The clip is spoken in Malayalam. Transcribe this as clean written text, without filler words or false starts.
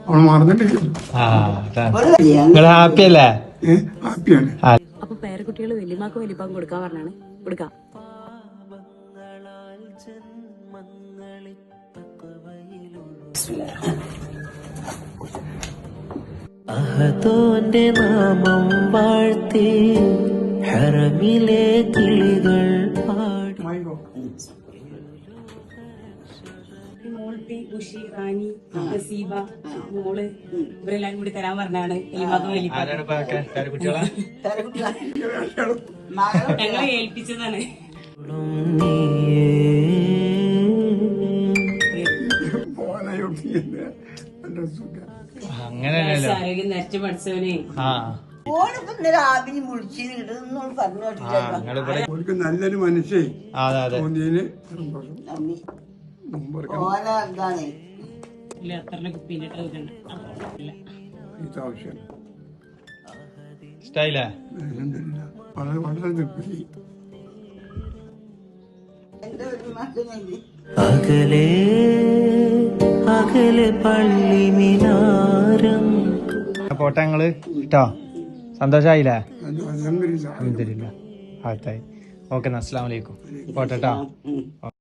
അവൾ മറന്നിട്ടില്ല. നിങ്ങൾ ഹാപ്പി അല്ലേ? ഹാപ്പിയാണ്. അപ്പൊ പേരക്കുട്ടികൾ വലിയമാക്ക് വലിയപ്പാക്കും കൊടുക്കാൻ പറഞ്ഞാണ്. കൊടുക്കാം. അഹദോന്റെ നാമം വാഴ്ത്തി ഹറമിലെ കിളികൾ പാടി. മോൾട്ടി ഉഷി റാണി നസീബ മോള് ഇവരെല്ലാരും കൂടി തരാൻ പറഞ്ഞാണ് വലിയമാക്കും വലിയപ്പാക്കും. ഞങ്ങളെ ഏൽപ്പിച്ചതാണ്. അങ്ങനെയല്ലോ ആരോഗ്യം നരച്ചു പഠിച്ചവനെ. നല്ലൊരു മനുഷ്യ തോന്നിയതിന് ആവശ്യം സ്റ്റൈലാ വളരെ വളരെ തൃപ്തി. അകലെ അകലെ പള്ളി മിനാരം. പോട്ടെ ഞങ്ങള് കേട്ടോ. സന്തോഷായില്ലേ? അൽഹംദുലില്ലാ. അൽഹംദുലില്ലാ. ഹാത്തായി. ഓക്കെ, അസ്സലാമു അലൈക്കും. പോട്ടെ കേട്ടോ.